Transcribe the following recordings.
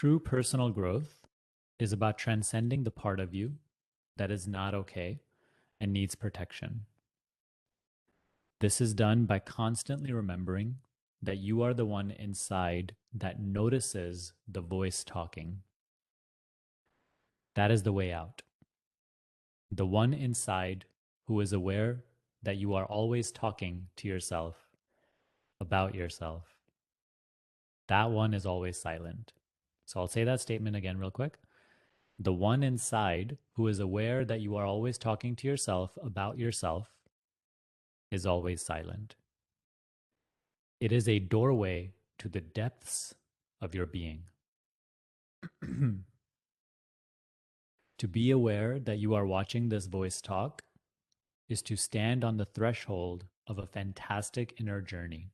True personal growth is about transcending the part of you that is not okay and needs protection. This is done by constantly remembering that you are the one inside that notices the voice talking. That is the way out. The one inside who is aware that you are always talking to yourself about yourself. That one is always silent. So I'll say that statement again real quick. The one inside who is aware that you are always talking to yourself about yourself is always silent. It is a doorway to the depths of your being. To be aware that you are watching this voice talk is to stand on the threshold of a fantastic inner journey.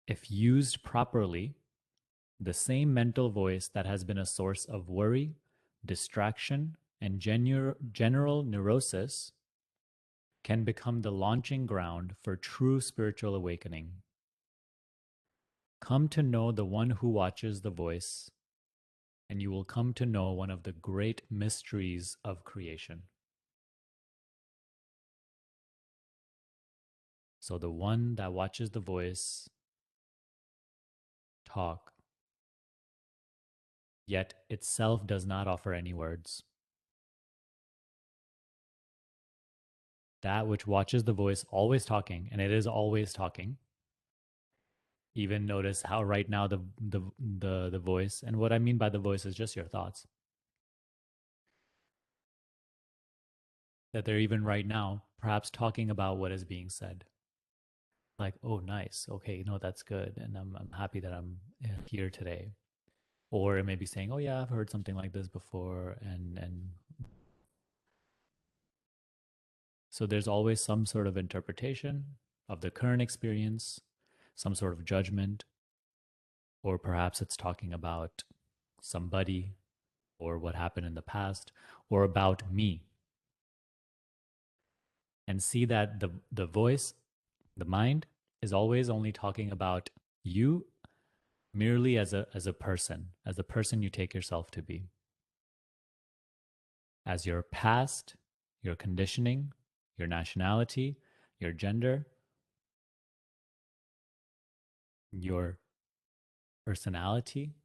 If used properly, the same mental voice that has been a source of worry, distraction, and general neurosis can become the launching ground for true spiritual awakening. Come to know the one who watches the voice, and you will come to know one of the great mysteries of creation. So the one that watches the voice talk, yet itself does not offer any words. That which watches the voice always talking, and it is always talking. Even notice how right now the voice, and what I mean by the voice is just your thoughts, that they're even right now perhaps talking about what is being said. Like, oh, nice. Okay, no, that's good. And I'm happy that I'm here today. Or it may be saying, oh, yeah, I've heard something like this before. And so there's always some sort of interpretation of the current experience, some sort of judgment, or perhaps it's talking about somebody or what happened in the past or about me. And see that the voice, the mind, is always only talking about you merely as a person, as the person you take yourself to be, as your past, your conditioning, your nationality, your gender, your personality.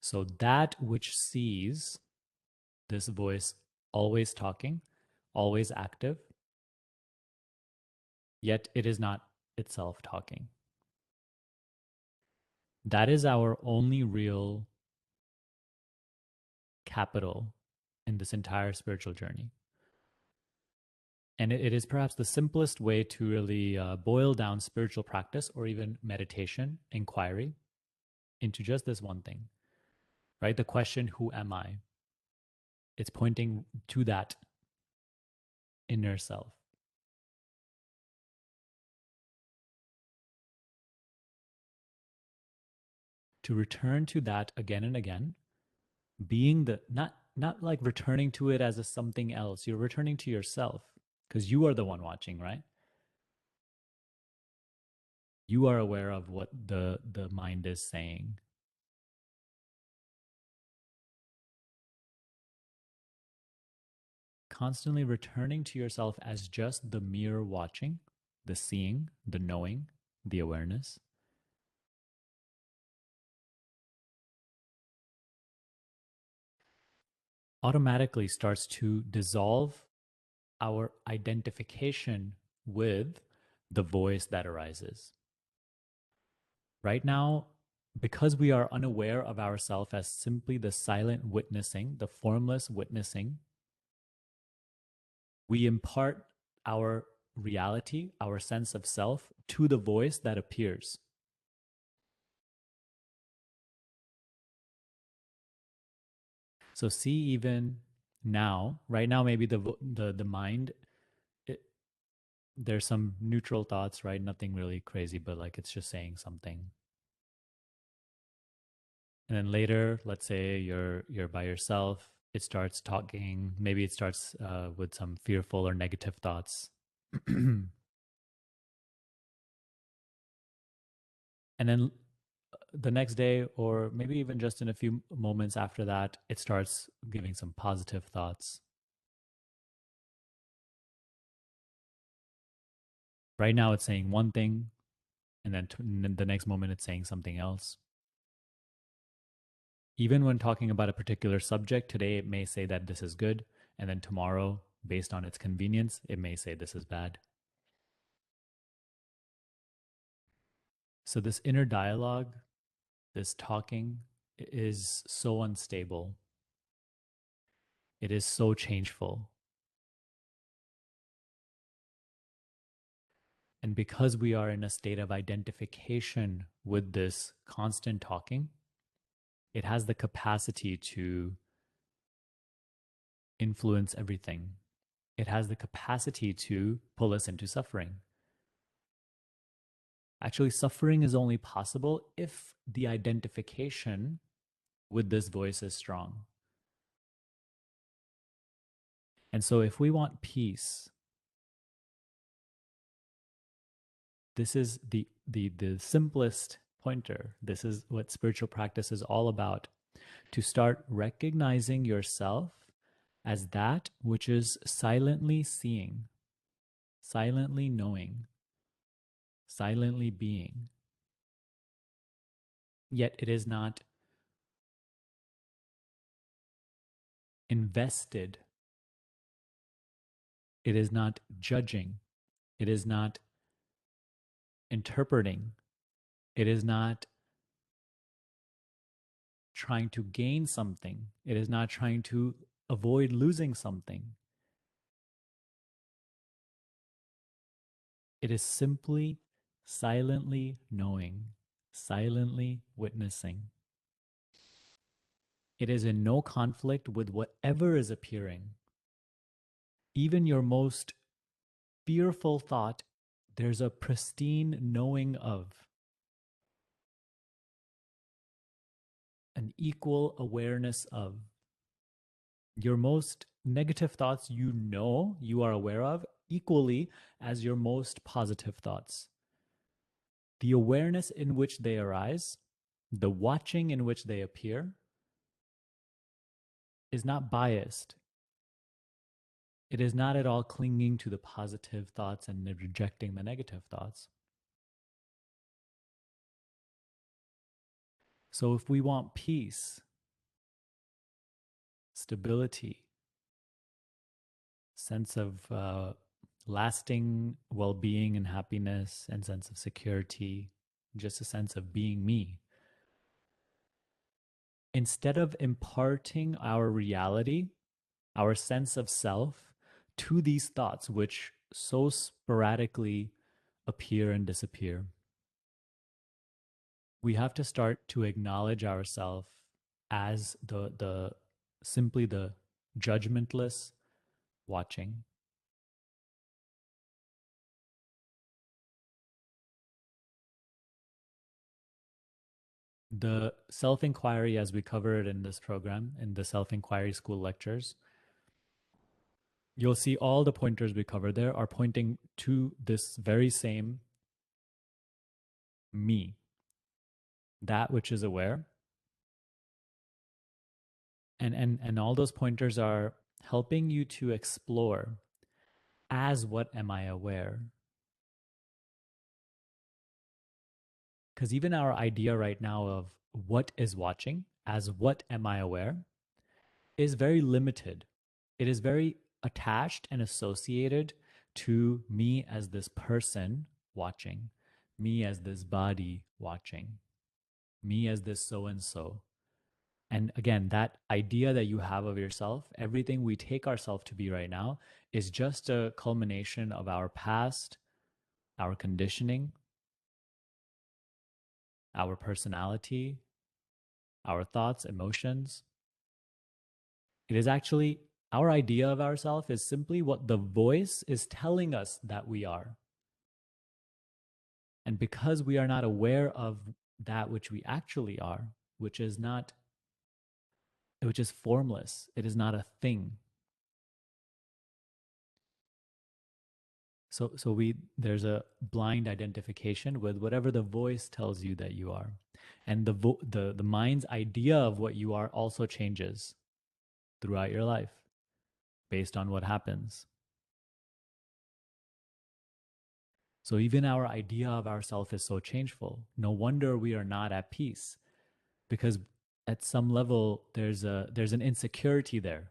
So that which sees this voice always talking, always active, yet it is not itself talking. That is our only real capital in this entire spiritual journey. And it is perhaps the simplest way to really boil down spiritual practice or even meditation, inquiry, into just this one thing, right? The question, who am I? It's pointing to that inner self. To return to that again and again, being the not like returning to it as a something else. You're returning to yourself because you are the one watching, right? You are aware of what the mind is saying. Constantly returning to yourself as just the mere watching, the seeing, the knowing, the awareness. Automatically starts to dissolve our identification with the voice that arises. Right now, because we are unaware of ourselves as simply the silent witnessing, the formless witnessing, we impart our reality, our sense of self, to the voice that appears. So see, even now, right now, maybe the mind, it, there's some neutral thoughts, right? Nothing really crazy, but like it's just saying something. And then later, let's say you're by yourself, it starts talking. Maybe it starts with some fearful or negative thoughts. And then the next day, or maybe even just in a few moments after that, it starts giving some positive thoughts. Right now, it's saying one thing, and then the next moment, it's saying something else. Even when talking about a particular subject, today it may say that this is good, and then tomorrow, based on its convenience, it may say this is bad. So, this inner dialogue, this talking, is so unstable. It is so changeful. And because we are in a state of identification with this constant talking, it has the capacity to influence everything. It has the capacity to pull us into suffering. Actually, suffering is only possible if the identification with this voice is strong. And so, if we want peace, this is the simplest pointer. This is what spiritual practice is all about. To start recognizing yourself as that which is silently seeing, silently knowing, silently being. Yet it is not invested, it is not judging, it is not interpreting, it is not trying to gain something, it is not trying to avoid losing something. It is simply silently knowing, silently witnessing. It is in no conflict with whatever is appearing. Even your most fearful thought, there's a pristine knowing of, an equal awareness of. Your most negative thoughts, you know, you are aware of equally as your most positive thoughts. The awareness in which they arise, the watching in which they appear, is not biased. It is not at all clinging to the positive thoughts and rejecting the negative thoughts. So if we want peace, stability, sense of lasting well-being and happiness, and sense of security, just a sense of being me, instead of imparting our reality, our sense of self, to these thoughts which so sporadically appear and disappear, we have to start to acknowledge ourselves as the simply the judgmentless watching. The self inquiry, as we covered in this program, in the self inquiry school lectures, you'll see all the pointers we cover there are pointing to this very same me, that which is aware. And all those pointers are helping you to explore, as what am I aware? Because even our idea right now of what is watching, as what am I aware, is very limited. It is very attached and associated to me as this person watching, me as this body watching, me as this so and so. And again, that idea that you have of yourself, everything we take ourselves to be right now, is just a culmination of our past, our conditioning, our personality, our thoughts, emotions. It is actually our idea of ourselves is simply what the voice is telling us that we are. And because we are not aware of that which we actually are, which is not, which is formless, it is not a thing. So there's a blind identification with whatever the voice tells you that you are. And the mind's idea of what you are also changes throughout your life based on what happens. So even our idea of ourself is so changeful. No wonder we are not at peace, because at some level there's an insecurity there.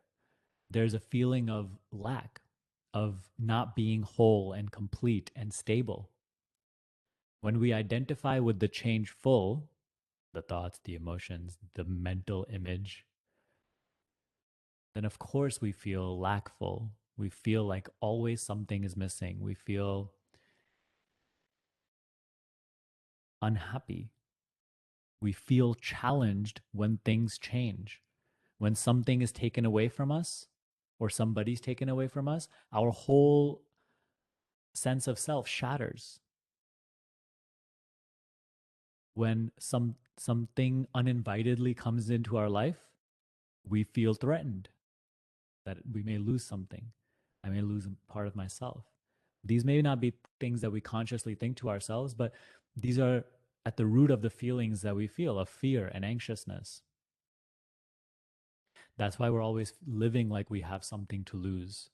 There's a feeling of lack, of not being whole and complete and stable. When we identify with the changeful, the thoughts, the emotions, the mental image, then of course we feel lackful. We feel like always something is missing. We feel unhappy. We feel challenged when things change. When something is taken away from us or somebody's taken away from us, our whole sense of self shatters. When something uninvitedly comes into our life, we feel threatened that we may lose something. I may lose a part of myself. These may not be things that we consciously think to ourselves, but these are at the root of the feelings that we feel of fear and anxiousness. That's why we're always living like we have something to lose.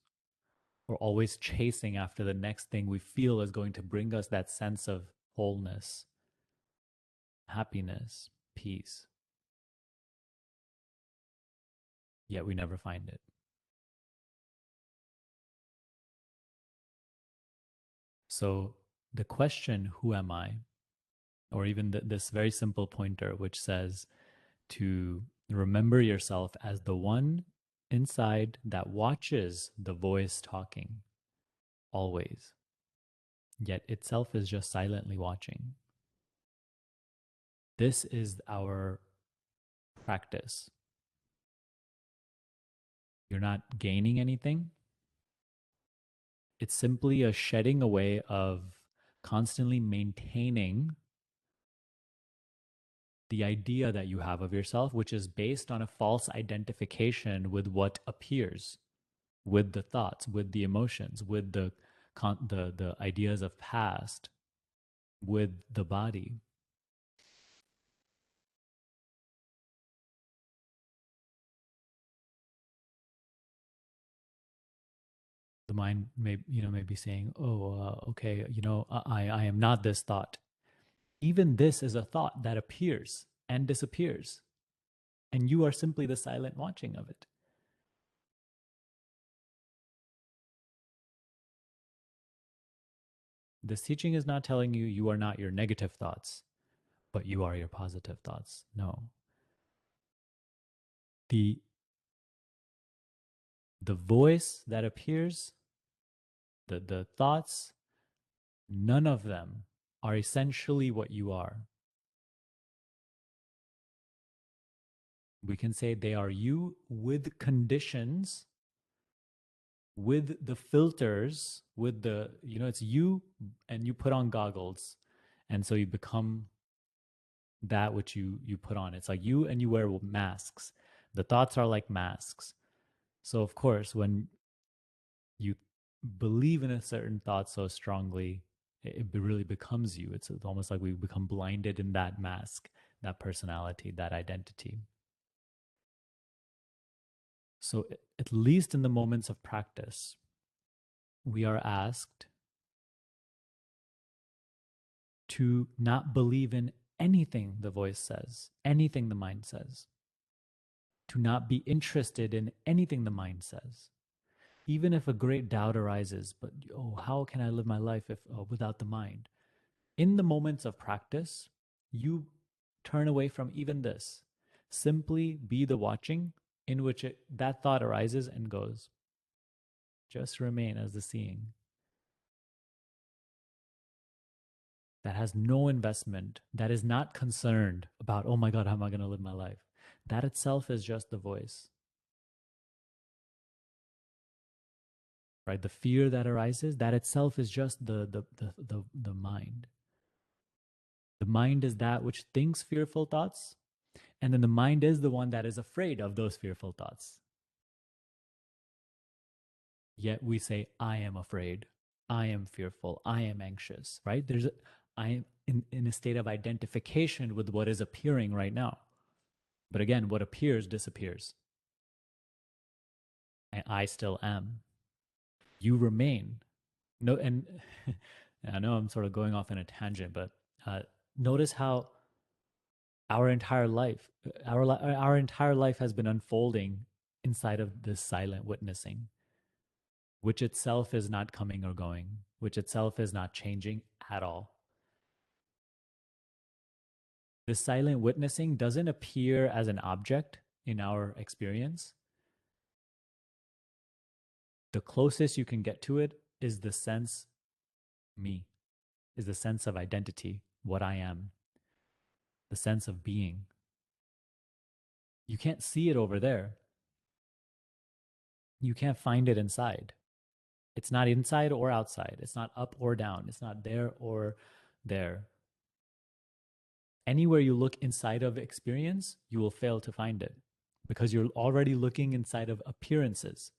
We're always chasing after the next thing we feel is going to bring us that sense of wholeness, happiness, peace, yet we never find it. So the question, who am I? Or even this very simple pointer, which says to remember yourself as the one inside that watches the voice talking always, yet itself is just silently watching. This is our practice. You're not gaining anything. It's simply a shedding away of constantly maintaining the idea that you have of yourself, which is based on a false identification with what appears, with the thoughts, with the emotions, with the ideas of past, with the body. The mind may be saying, "Oh, okay, I am not this thought." Even this is a thought that appears and disappears, and you are simply the silent watching of it. This teaching is not telling you you are not your negative thoughts, but you are your positive thoughts. No. The the voice that appears, the thoughts, none of them are essentially what you are. We can say they are you with conditions, with the filters, with it's you, and you put on goggles. And so you become that which you put on. It's like you, and you wear masks. The thoughts are like masks. So of course, when you believe in a certain thought so strongly, it really becomes you. It's almost like we become blinded in that mask, that personality, that identity. So at least in the moments of practice, we are asked to not believe in anything the voice says, anything the mind says, to not be interested in anything the mind says. Even if a great doubt arises, but how can I live my life if without the mind? In the moments of practice, you turn away from even this. Simply be the watching in which that thought arises and goes. Just remain as the seeing. That has no investment, that is not concerned about, oh my God, how am I going to live my life? That itself is just the voice, right? The fear that arises, that itself is just the mind. The mind is that which thinks fearful thoughts, and then the mind is the one that is afraid of those fearful thoughts. Yet we say, I am afraid. I am fearful. I am anxious, right? I am in a state of identification with what is appearing right now. But again, what appears disappears. And I still am. You remain. No, and I know I'm sort of going off in a tangent, but uh, notice how our entire life, our entire life has been unfolding inside of this silent witnessing, which itself is not coming or going, which itself is not changing at all. This silent witnessing doesn't appear as an object in our experience. The closest you can get to it is the sense me, is the sense of identity, what I am, the sense of being. You can't see it over there. You can't find it inside. It's not inside or outside. It's not up or down. It's not there or there. Anywhere you look inside of experience, you will fail to find it because you're already looking inside of appearances,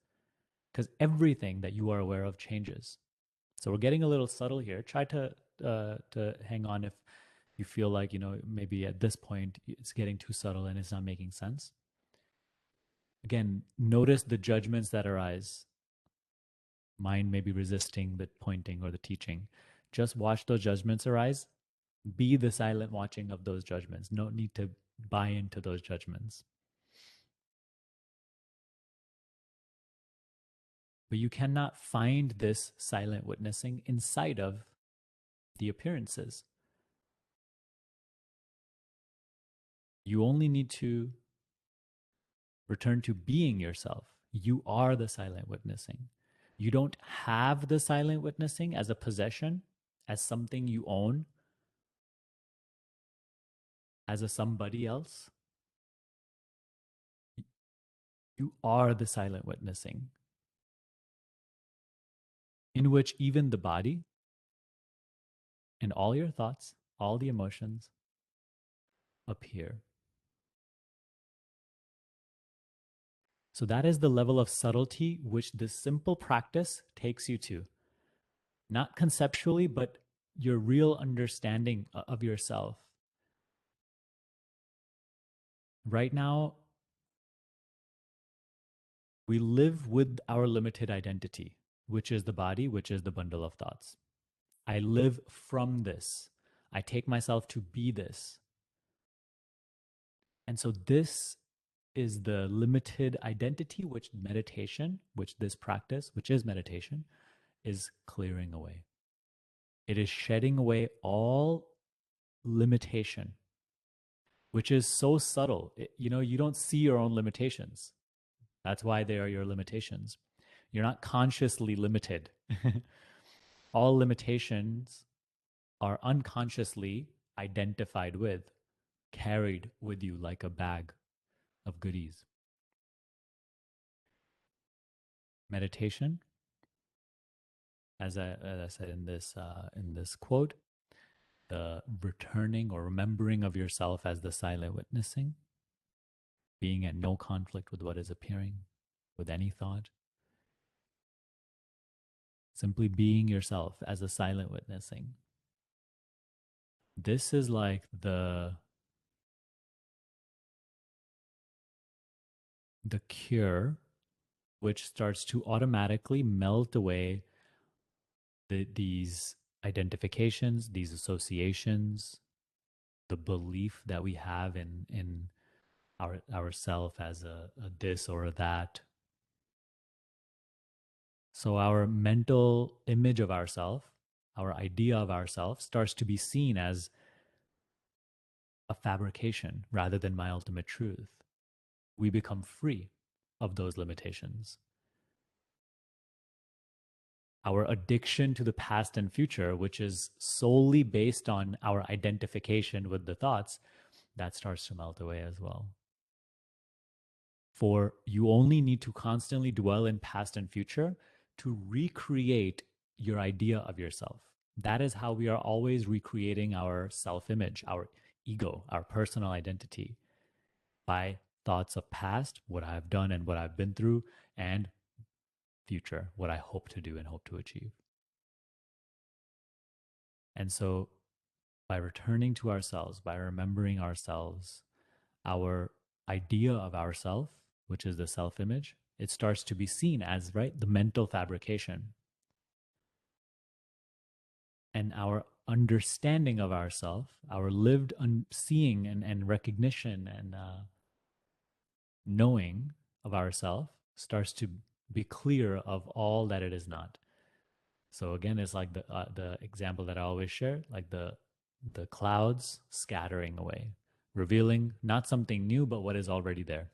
because everything that you are aware of changes. So we're getting a little subtle here. Try to hang on if you feel like, maybe at this point it's getting too subtle and it's not making sense. Again, notice the judgments that arise. Mind may be resisting the pointing or the teaching. Just watch those judgments arise. Be the silent watching of those judgments. No need to buy into those judgments. But you cannot find this silent witnessing inside of the appearances. You only need to return to being yourself. You are the silent witnessing. You don't have the silent witnessing as a possession, as something you own, as a somebody else. You are the silent witnessing, in which even the body and all your thoughts, all the emotions appear. So that is the level of subtlety which this simple practice takes you to. Not conceptually, but your real understanding of yourself. Right now, we live with our limited identity, which is the body, which is the bundle of thoughts. I live from this. I take myself to be this. And so this is the limited identity which meditation, which this practice, which is meditation, is clearing away. It is shedding away all limitation, which is so subtle. You don't see your own limitations. That's why they are your limitations. You're not consciously limited. All limitations are unconsciously identified with, carried with you like a bag of goodies. Meditation, as I said in this quote, the returning or remembering of yourself as the silent witnessing, being at no conflict with what is appearing, with any thought, simply being yourself as a silent witnessing. This is like the cure, which starts to automatically melt away these identifications, these associations, the belief that we have in ourself as a this or a that. So our mental image of ourself, our idea of ourself starts to be seen as a fabrication rather than my ultimate truth. We become free of those limitations. Our addiction to the past and future, which is solely based on our identification with the thoughts, that starts to melt away as well. For you only need to constantly dwell in past and future to recreate your idea of yourself. That is how we are always recreating our self-image, our ego, our personal identity, by thoughts of past, what I've done and what I've been through, and future, what I hope to do and hope to achieve. And so by returning to ourselves, by remembering ourselves, our idea of ourself, which is the self-image, it starts to be seen as, right, the mental fabrication. And our understanding of ourself, our lived seeing and recognition and knowing of ourself starts to be clear of all that it is not. So again, it's like the example that I always share, like the clouds scattering away, revealing not something new, but what is already there.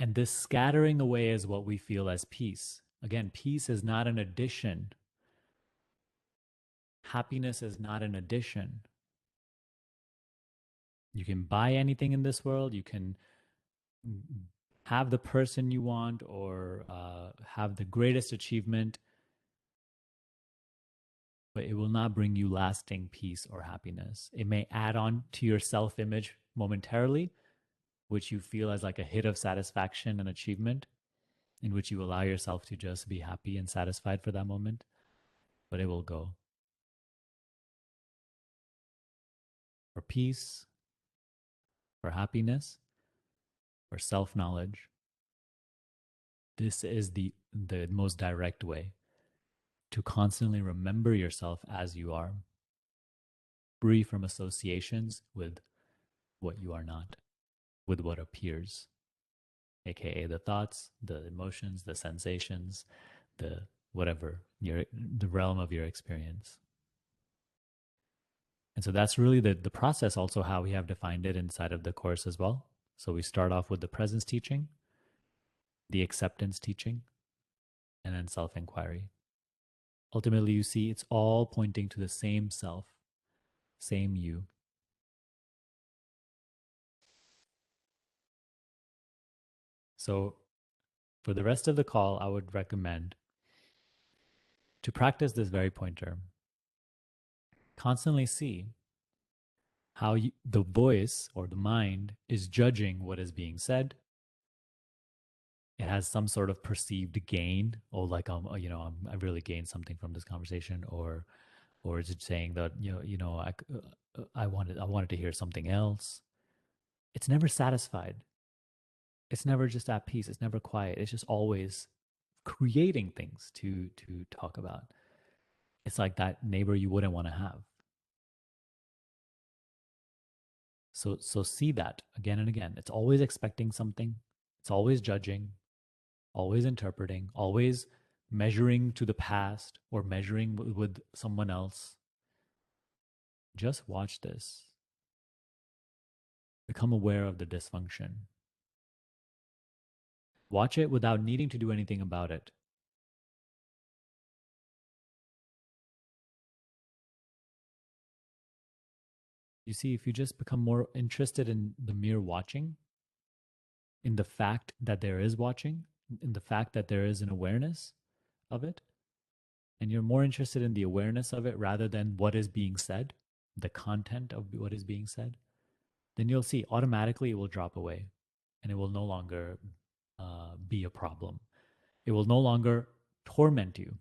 And this scattering away is what we feel as peace. Again, peace is not an addition. Happiness is not an addition. You can buy anything in this world. You can have the person you want or have the greatest achievement, but it will not bring you lasting peace or happiness. It may add on to your self image momentarily, which you feel as like a hit of satisfaction and achievement, in which you allow yourself to just be happy and satisfied for that moment, but it will go. For peace, for happiness, for self knowledge, this is the most direct way to constantly remember yourself as you are, free from associations with what you are not, with what appears, aka the thoughts, the emotions, the sensations, the whatever, the realm of your experience. And so that's really the process, also how we have defined it inside of the course as well. So we start off with the presence teaching, the acceptance teaching, and then self-inquiry. Ultimately, you see it's all pointing to the same self, same you. So for the rest of the call, I would recommend to practice this very pointer. Constantly see how the voice or the mind is judging what is being said. It has some sort of perceived gain, or like I really gained something from this conversation, or is it saying that I wanted to hear something else? It's never satisfied. It's never just at peace. It's never quiet. It's just always creating things to talk about. It's like that neighbor you wouldn't want to have. So see that again and again. It's always expecting something. It's always judging, always interpreting, always measuring to the past or measuring with someone else. Just watch this. Become aware of the dysfunction. Watch it without needing to do anything about it. You see, if you just become more interested in the mere watching, in the fact that there is watching, in the fact that there is an awareness of it, and you're more interested in the awareness of it rather than what is being said, the content of what is being said, then you'll see automatically it will drop away and it will no longer be a problem. It will no longer torment you.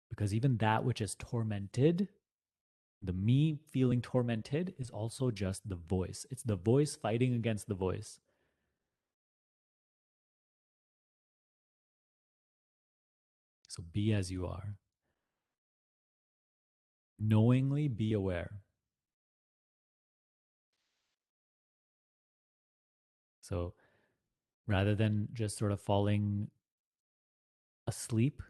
Because even that which is tormented, the me feeling tormented, is also just the voice. It's the voice fighting against the voice. So be as you are. Knowingly be aware. So rather than just sort of falling asleep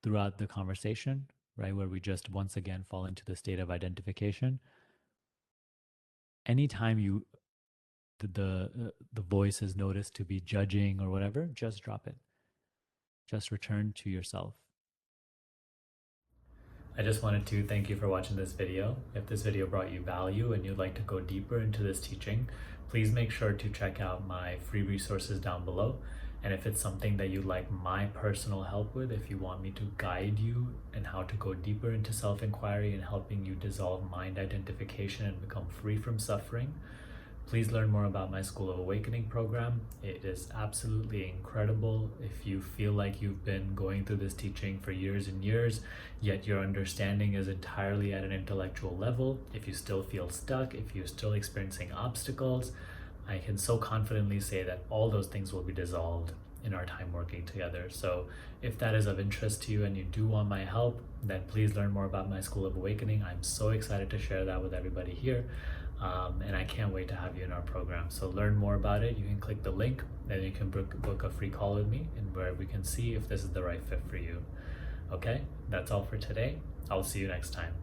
throughout the conversation, right, where we just once again fall into the state of identification, anytime the voice is noticed to be judging or whatever, just drop it. Just return to yourself. I just wanted to thank you for watching this video. If this video brought you value and you'd like to go deeper into this teaching, please make sure to check out my free resources down below. And if it's something that you'd like my personal help with, if you want me to guide you in how to go deeper into self-inquiry and helping you dissolve mind identification and become free from suffering, Please learn more about my School of Awakening program. It is absolutely incredible. If you feel like you've been going through this teaching for years and years, yet your understanding is entirely at an intellectual level, if you still feel stuck, if you're still experiencing obstacles, I can so confidently say that all those things will be dissolved in our time working together. So if that is of interest to you and you do want my help, then please learn more about my School of Awakening. I'm so excited to share that with everybody here. And I can't wait to have you in our program. So learn more about it. You can click the link, then you can book a free call with me, and where we can see if this is the right fit for you. Okay, that's all for today. I'll see you next time.